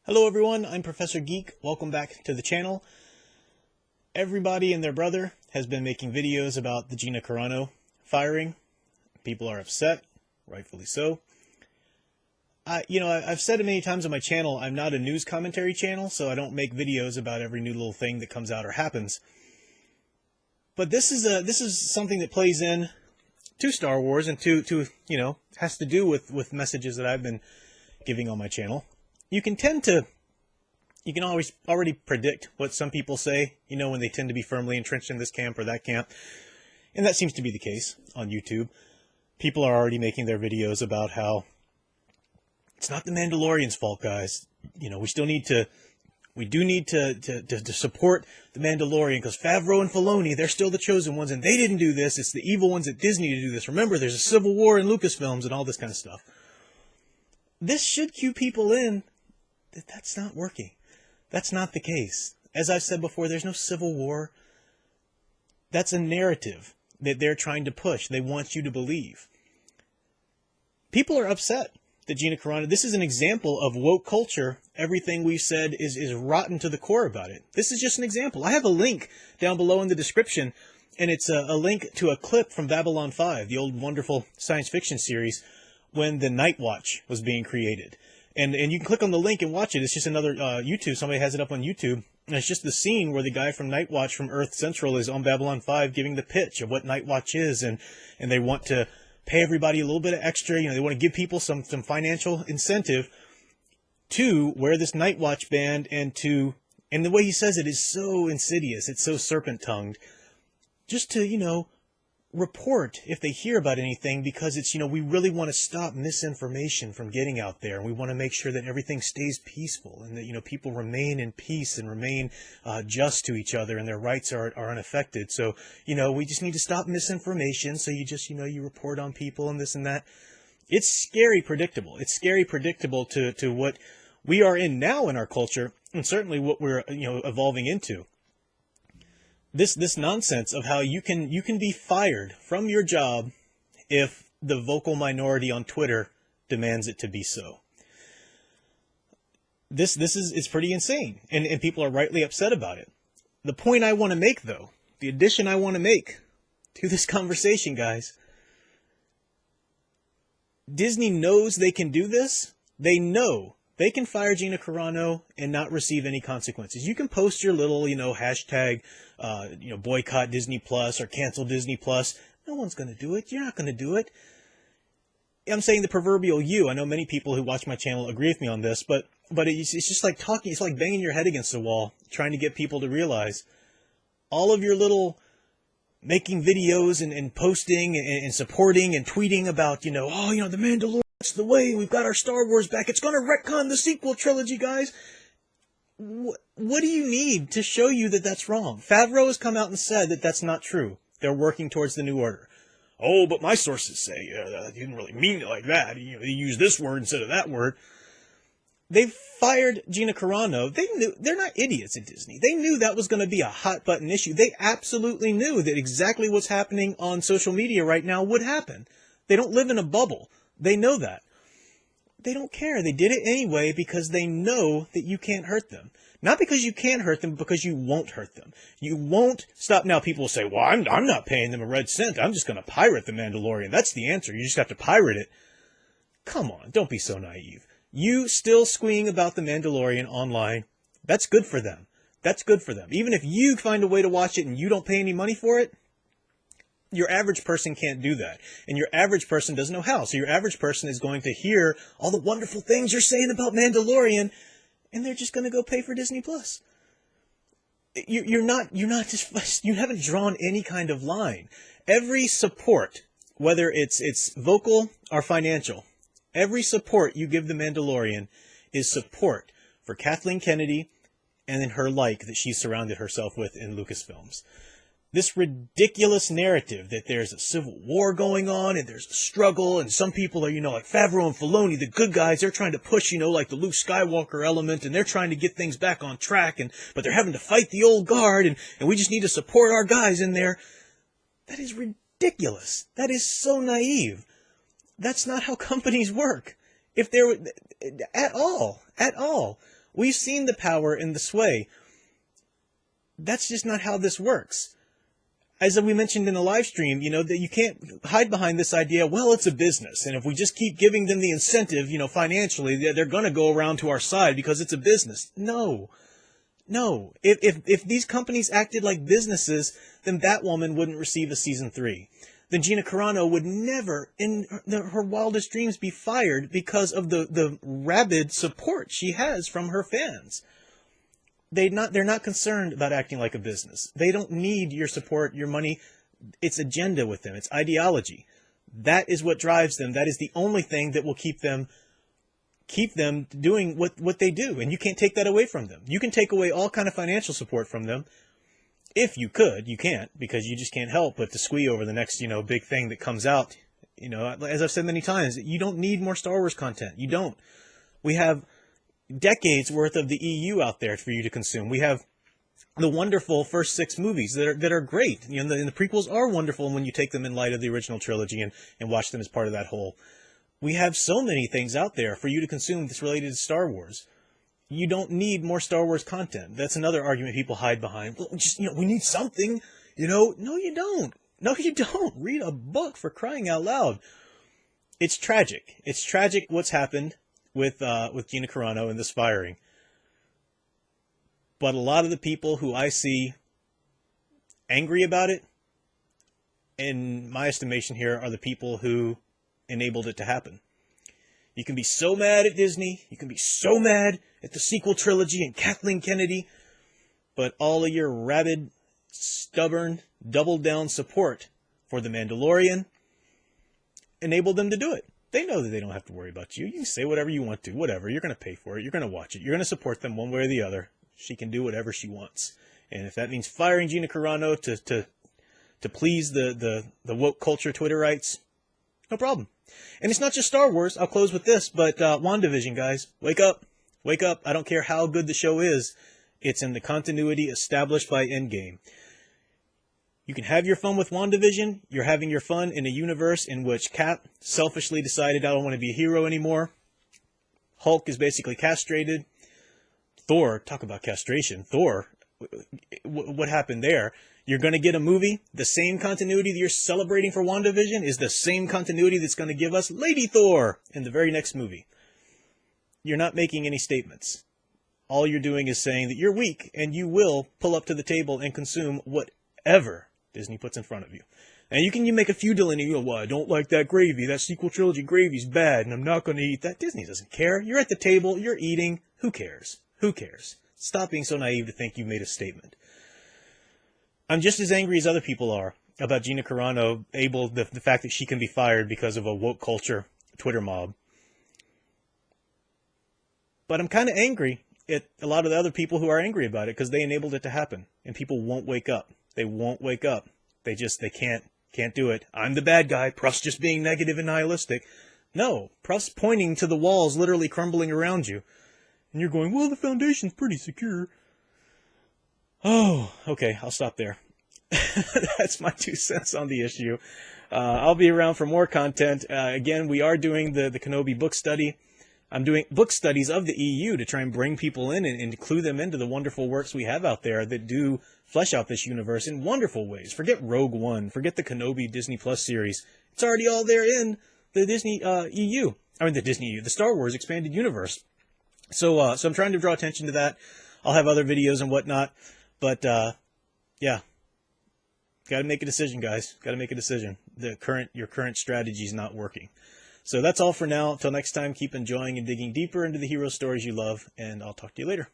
Hello everyone, I'm Professor Geek. Welcome back to the channel. Everybody and their brother has been making videos about the Gina Carano firing. People are upset, rightfully so. I've said it many times on my channel, I'm not a news commentary channel, so I don't make videos about every new little thing that comes out or happens. But this is something that plays in to Star Wars and has to do with messages that I've been giving on my channel. You can always already predict what some people say, when they tend to be firmly entrenched in this camp or that camp. And that seems to be the case on YouTube. People are already making their videos about how it's not the Mandalorian's fault, guys. We do need to support the Mandalorian because Favreau and Filoni, they're still the chosen ones and they didn't do this. It's the evil ones at Disney to do this. Remember, there's a civil war in Lucasfilms and all this kind of stuff. This should cue people in that that's not working. That's not the case. As I've said before, there's no civil war. That's a narrative that they're trying to push. They want you to believe. People are upset that Gina Carano, this is an example of woke culture. Everything we've said is rotten to the core about it. This is just an example. I have a link down below in the description, and it's a link to a clip from Babylon 5, the old wonderful science fiction series, when the Night Watch was being created. And you can click on the link and watch it. It's just another YouTube. Somebody has it up on YouTube. And it's just the scene where the guy from Night Watch from Earth Central is on Babylon 5 giving the pitch of what Night Watch is. And they want to pay everybody a little bit of extra. They want to give people some financial incentive to wear this Night Watch band and the way he says it is so insidious. It's so serpent-tongued. Just to, report if they hear about anything, because it's, we really want to stop misinformation from getting out there, and we want to make sure that everything stays peaceful and that, people remain in peace and remain just to each other and their rights are unaffected. So, we just need to stop misinformation. So you just, you report on people and this and that. It's scary predictable. It's scary predictable to what we are in now in our culture, and certainly what we're, evolving into. This nonsense of how you can be fired from your job if the vocal minority on Twitter demands it to be so. This is pretty insane, and people are rightly upset about it. The point I want to make, though, the addition I want to make to this conversation, guys, Disney knows they can do this. They know they can fire Gina Carano and not receive any consequences. You can post your little, hashtag, boycott Disney Plus or cancel Disney Plus. No one's going to do it. You're not going to do it. I'm saying the proverbial you. I know many people who watch my channel agree with me on this, but it's just like talking. It's like banging your head against the wall, trying to get people to realize all of your little making videos and posting and supporting and tweeting about, the Mandalorian. That's the way. We've got our Star Wars back. It's going to retcon the sequel trilogy, guys. What do you need to show you that that's wrong? Favreau has come out and said that that's not true. They're working towards the New Order. Oh, but my sources say he didn't really mean it like that. He used this word instead of that word. They fired Gina Carano. They knew. They're not idiots at Disney. They knew that was going to be a hot button issue. They absolutely knew that exactly what's happening on social media right now would happen. They don't live in a bubble. They know that. They don't care. They did it anyway because they know that you can't hurt them. Not because you can hurt them, but because you won't hurt them. You won't stop. Now people will say, well, I'm not paying them a red cent. I'm just going to pirate the Mandalorian. That's the answer. You just have to pirate it. Come on. Don't be so naive. You still squeeing about the Mandalorian online. That's good for them. That's good for them. Even if you find a way to watch it and you don't pay any money for it, your average person can't do that. And your average person doesn't know how. So your average person is going to hear all the wonderful things you're saying about Mandalorian, and they're just going to go pay for Disney Plus. You haven't drawn any kind of line. Every support, whether it's vocal or financial, every support you give the Mandalorian is support for Kathleen Kennedy and then her like that she's surrounded herself with in Lucasfilms. This ridiculous narrative that there's a civil war going on and there's a struggle and some people are, like Favreau and Filoni, the good guys, they're trying to push, like the Luke Skywalker element and they're trying to get things back on track but they're having to fight the old guard and we just need to support our guys in there. That is ridiculous. That is so naive. That's not how companies work. If there were, at all. We've seen the power and the sway. That's just not how this works. As we mentioned in the live stream, that you can't hide behind this idea, well, it's a business, and if we just keep giving them the incentive, financially, they're going to go around to our side because it's a business. No. If these companies acted like businesses, then Batwoman wouldn't receive a season 3. Then Gina Carano would never, in her wildest dreams, be fired because of the rabid support she has from her fans. They're not concerned about acting like a business. They don't need your support, your money. It's agenda with them. It's ideology. That is what drives them. That is the only thing that will keep them doing what they do. And you can't take that away from them. You can take away all kind of financial support from them. If you could, you can't, because you just can't help but to squee over the next, big thing that comes out. As I've said many times, you don't need more Star Wars content. You don't. We have decades worth of the EU out there for you to consume. We have the wonderful first 6 movies that are great. And the prequels are wonderful when you take them in light of the original trilogy and watch them as part of that whole. We have so many things out there for you to consume that's related to Star Wars. You don't need more Star Wars content. That's another argument people hide behind. Well, we need something, No, you don't. No, you don't. Read a book, for crying out loud. It's tragic. It's tragic what's happened with Gina Carano and this firing. But a lot of the people who I see angry about it, in my estimation here, are the people who enabled it to happen. You can be so mad at Disney, you can be so mad at the sequel trilogy and Kathleen Kennedy, but all of your rabid, stubborn, double-down support for The Mandalorian enabled them to do it. They know that they don't have to worry about you. You can say whatever you want to, whatever. You're going to pay for it. You're going to watch it. You're going to support them one way or the other. She can do whatever she wants. And if that means firing Gina Carano to please the woke culture Twitterites, no problem. And it's not just Star Wars. I'll close with this, but WandaVision, guys. Wake up. Wake up. I don't care how good the show is. It's in the continuity established by Endgame. You can have your fun with WandaVision. You're having your fun in a universe in which Cap selfishly decided, I don't want to be a hero anymore. Hulk is basically castrated. Thor, talk about castration. Thor, what happened there? You're going to get a movie. The same continuity that you're celebrating for WandaVision is the same continuity that's going to give us Lady Thor in the very next movie. You're not making any statements. All you're doing is saying that you're weak and you will pull up to the table and consume whatever Disney puts in front of you. And you make a few delineating, well, I don't like that gravy. That sequel trilogy gravy's bad and I'm not going to eat that. Disney doesn't care. You're at the table. You're eating. Who cares? Who cares? Stop being so naive to think you've made a statement. I'm just as angry as other people are about Gina Carano, the fact that she can be fired because of a woke culture Twitter mob. But I'm kind of angry at a lot of the other people who are angry about it because they enabled it to happen. And people won't wake up. They won't wake up. They can't do it. I'm the bad guy. Pruff's just being negative and nihilistic. No, Pruff's pointing to the walls literally crumbling around you. And you're going, well, the foundation's pretty secure. Oh, okay, I'll stop there. That's my 2 cents on the issue. I'll be around for more content. Again, we are doing the Kenobi book study. I'm doing book studies of the EU to try and bring people in and include them into the wonderful works we have out there that do flesh out this universe in wonderful ways. Forget Rogue One. Forget the Kenobi Disney Plus series. It's already all there in the Disney EU. I mean, the Disney EU, the Star Wars expanded universe. So I'm trying to draw attention to that. I'll have other videos and whatnot. But, yeah. Got to make a decision, guys. Got to make a decision. Your current strategy is not working. So that's all for now. Until next time, keep enjoying and digging deeper into the hero stories you love, and I'll talk to you later.